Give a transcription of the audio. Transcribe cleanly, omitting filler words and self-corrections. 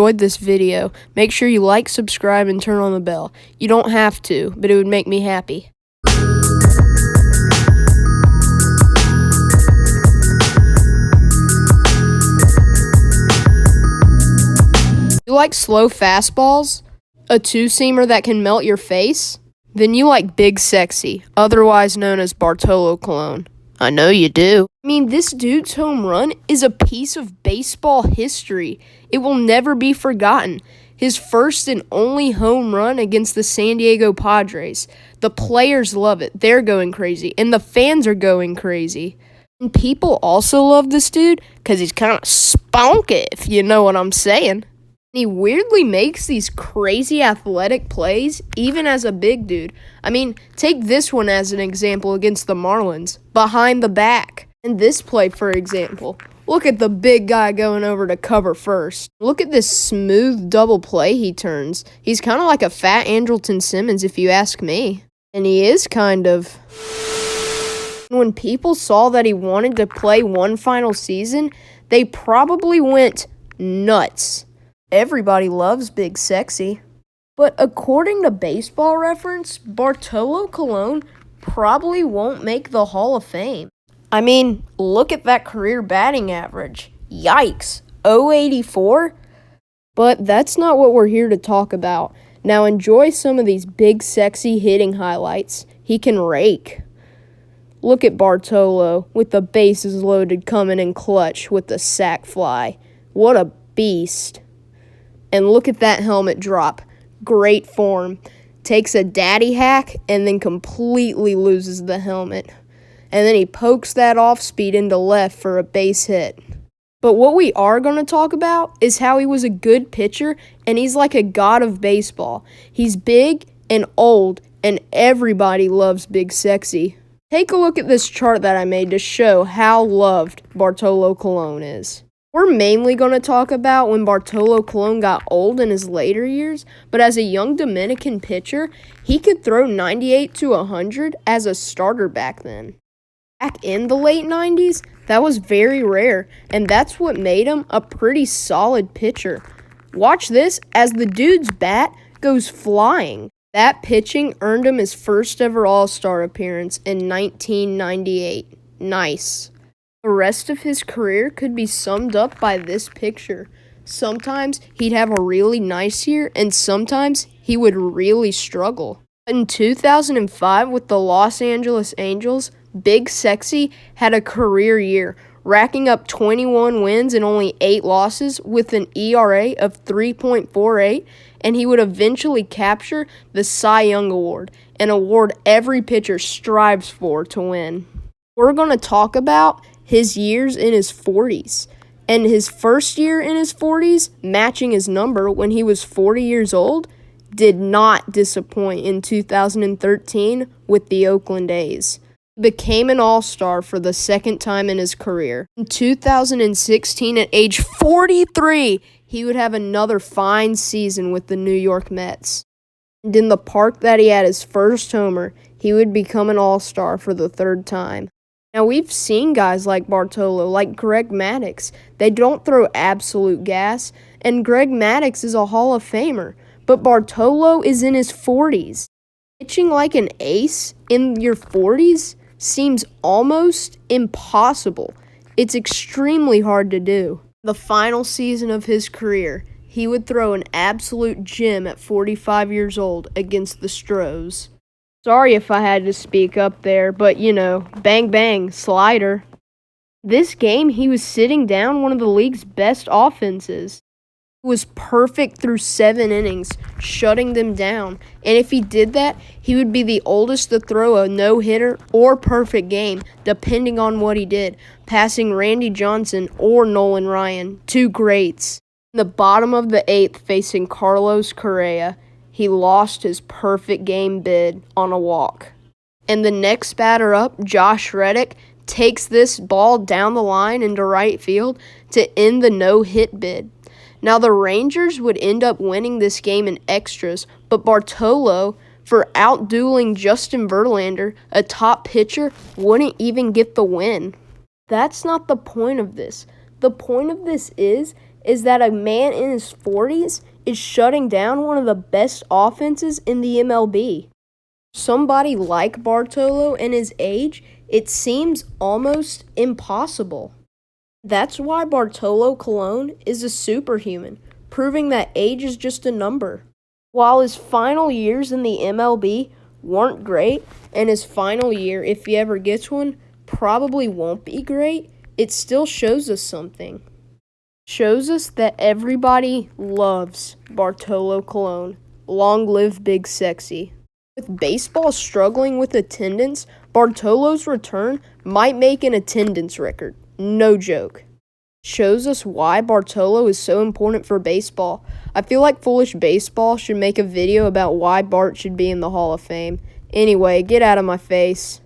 Enjoyed this video, make sure you like, subscribe, and turn on the bell. You don't have to, but it would make me happy. You like slow fastballs? A two-seamer that can melt your face? Then you like Big Sexy, otherwise known as Bartolo Colon. I know you do. I mean, this dude's home run is a piece of baseball history. It will never be forgotten. His first and only home run against the San Diego Padres. The players love it. They're going crazy. And the fans are going crazy. And people also love this dude because he's kind of spunky, if you know what I'm saying. He weirdly makes these crazy athletic plays, even as a big dude. I mean, take this one as an example against the Marlins, behind the back. And this play, for example, look at the big guy going over to cover first. Look at this smooth double play he turns. He's kind of like a fat Andrelton Simmons, if you ask me. And he is kind of. When people saw that he wanted to play one final season, they probably went nuts. Everybody loves Big Sexy. But according to Baseball Reference, Bartolo Colon probably won't make the Hall of Fame. I mean, look at that career batting average. Yikes, 084? But that's not what we're here to talk about. Now enjoy some of these Big Sexy hitting highlights. He can rake. Look at Bartolo with the bases loaded coming in clutch with the sac fly. What a beast. And look at that helmet drop. Great form. Takes a daddy hack and then completely loses the helmet. And then he pokes that off speed into left for a base hit. But what we are going to talk about is how he was a good pitcher and he's like a god of baseball. He's big and old and everybody loves Big Sexy. Take a look at this chart that I made to show how loved Bartolo Colon is. We're mainly going to talk about when Bartolo Colon got old in his later years, but as a young Dominican pitcher, he could throw 98 to 100 as a starter back then. Back in the late 90s, that was very rare, and that's what made him a pretty solid pitcher. Watch this as the dude's bat goes flying. That pitching earned him his first ever All-Star appearance in 1998. Nice. The rest of his career could be summed up by this picture. Sometimes he'd have a really nice year, and sometimes he would really struggle. In 2005, with the Los Angeles Angels, Big Sexy had a career year, racking up 21 wins and only 8 losses with an ERA of 3.48, and he would eventually capture the Cy Young Award, an award every pitcher strives for to win. We're going to talk about his years in his 40s, and his first year in his 40s, matching his number when he was 40 years old, did not disappoint in 2013 with the Oakland A's. He became an All-Star for the second time in his career. In 2016, at age 43, he would have another fine season with the New York Mets. And in the park that he had his first homer, he would become an All-Star for the third time. Now, we've seen guys like Bartolo, like Greg Maddux. They don't throw absolute gas, and Greg Maddux is a Hall of Famer, but Bartolo is in his 40s. Pitching like an ace in your 40s seems almost impossible. It's extremely hard to do. The final season of his career, he would throw an absolute gem at 45 years old against the Stros. Sorry if I had to speak up there, but you know, bang bang, slider. This game, he was sitting down one of the league's best offenses. He was perfect through 7 innings, shutting them down. And if he did that, he would be the oldest to throw a no-hitter or perfect game, depending on what he did, passing Randy Johnson or Nolan Ryan, 2 greats. In the bottom of the 8th, facing Carlos Correa, he lost his perfect game bid on a walk. And the next batter up, Josh Reddick, takes this ball down the line into right field to end the no-hit bid. Now, the Rangers would end up winning this game in extras, but Bartolo, for outdueling Justin Verlander, a top pitcher, wouldn't even get the win. That's not the point of this. The point of this is is that a man in his 40s is shutting down one of the best offenses in the MLB. Somebody like Bartolo and his age, it seems almost impossible. That's why Bartolo Colon is a superhuman, proving that age is just a number. While his final years in the MLB weren't great, and his final year, if he ever gets one, probably won't be great, it still shows us something. Shows us that everybody loves Bartolo Colon. Long live Big Sexy. With baseball struggling with attendance, Bartolo's return might make an attendance record. No joke. Shows us why Bartolo is so important for baseball. I feel like Foolish Baseball should make a video about why Bart should be in the Hall of Fame. Anyway, get out of my face.